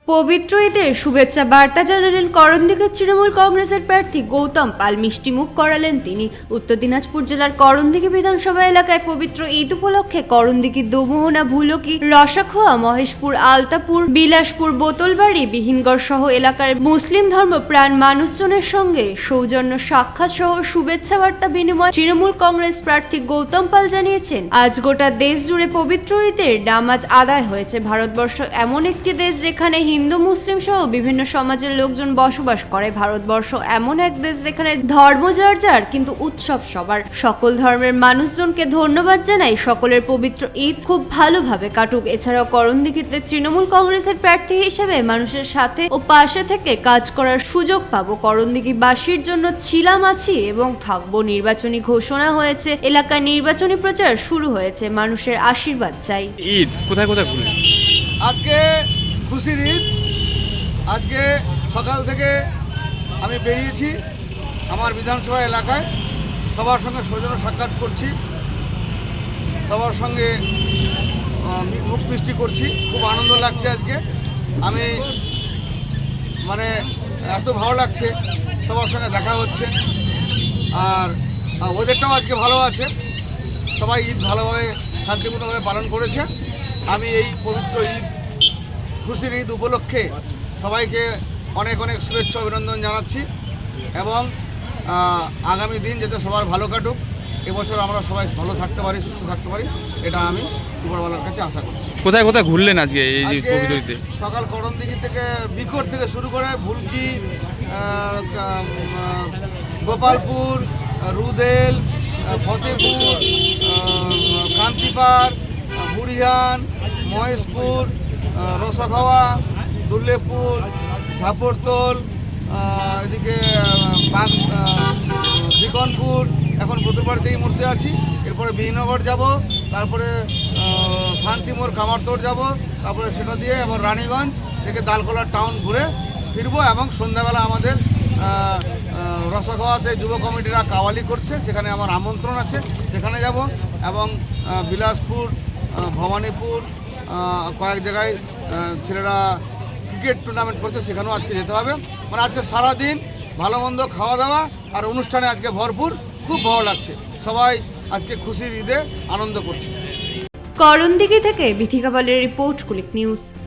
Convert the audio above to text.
পবিত্র ঈদের শুভেচ্ছা বার্তা জানালেন করণদিঘির তৃণমূল কংগ্রেসের প্রার্থী গৌতম পাল। মিষ্টিমুখ করালেন তিনি। উত্তর দিনাজপুর জেলার করণদিঘি বিধানসভা এলাকায় পবিত্র ঈদ উপলক্ষে করণদিঘি, দোমোহনা, ভুলকি, রসাখোয়া, মহেশপুর, আলতাপুর, বিলাসপুর, বোতলবাড়ি, বিহিনগড় সহ এলাকার মুসলিম ধর্মপ্রাণ মানুষজনের সঙ্গে সৌজন্য সাক্ষাৎ সহ শুভেচ্ছা বার্তা বিনিময় তৃণমূল কংগ্রেস প্রার্থী গৌতম পাল জানিয়েছেন, আজ গোটা দেশ জুড়ে পবিত্র ঈদের নামাজ আদায় হয়েছে। ভারতবর্ষ এমন একটি দেশ যেখানে হিন্দু, মুসলিম সহ বিভিন্ন সমাজের লোকজন বসবাস করে। ভারতবর্ষ এমন এক দেশ যেখানে ধর্ম যার যার, কিন্তু উৎসব সবার। সকল ধর্মের মানুষজনকে ধন্যবাদ জানাই। সকলের পবিত্র ঈদ খুব ভালোভাবে কাটুক। এছাড়াও করণদিঘিতে তৃণমূল কংগ্রেসের প্রার্থী হিসেবে মানুষের সাথে ও পাশে থেকে কাজ করার সুযোগ পাবো। করণদিঘিবাসীর জন্য ছিলাম, আছি এবং থাকবো। নির্বাচনী ঘোষণা হয়েছে, এলাকায় নির্বাচনী প্রচার শুরু হয়েছে। মানুষের আশীর্বাদ চাই। ঈদ কোথায় কোথায় ঘুরলেন? আজকে খুশির ঈদ। আজকে সকাল থেকে আমি বেরিয়েছি আমার বিধানসভা এলাকায়, সবার সঙ্গে সৌজন্য সাক্ষাৎ করছি, সবার সঙ্গে মুখ মিষ্টি করছি। খুব আনন্দ লাগছে আজকে। আমি এত ভালো লাগছে, সবার সঙ্গে দেখা হচ্ছে। আর ওদেরটাও আজকে ভালো আছে, সবাই ঈদ ভালোভাবে শান্তিপূর্ণভাবে পালন করেছে। আমি এই পবিত্র ঈদ, খুশির ঈদ উপলক্ষে সবাইকে অনেক অনেক শুভেচ্ছা অভিনন্দন জানাচ্ছি এবং আগামী দিন যাতে সবার ভালো কাটুক, এবছর আমরা সবাই ভালো থাকতে পারি, সুস্থ থাকতে পারি, এটা আমি উপরওয়ালার কাছে আশা করছি। কোথায় কোথায় ঘুরলেন আজকে এই যে পবিত্র ঈদে? সকাল করণদিঘি থেকে বিকট থেকে শুরু করে ভুলকি, গোপালপুর, রুদেল, ফতেপুর, কান্তিপাড়, বুড়িহান, মহেশপুর, রসাখাওয়া, দুর্লেপুর, ঝাপড়তোল, এদিকে বিকনপুর, এখন বোতলবাড়িতে এই মুহূর্তে আছি। এরপরে বিহিনগর যাব, তারপরে শান্তিমোড়, কামারতোড় যাব, তারপরে সেটা দিয়ে আবার রানীগঞ্জ থেকে দালকোলা টাউন ঘুরে ফিরবো এবং সন্ধ্যাবেলা আমাদের রসাখাওয়াতে যুব কমিটিরা কাওয়ালি করছে, সেখানে আমার আমন্ত্রণ আছে, সেখানে যাব এবং বিলাসপুর, ভবানীপুর, কয়েক জায়গায় ছেলেরা ক্রিকেট টুর্নামেন্ট করছে, সেখানেও আজকে যেতে হবে। আজকে সারাদিন ভালো মন্দ খাওয়া দাওয়া আর অনুষ্ঠানে আজকে ভরপুর। খুব ভালো লাগছে, সবাই আজকে খুশির ঈদে আনন্দ করছে। করণদিঘি থেকে বিথিকা পালের রিপোর্ট, কুলিক নিউজ।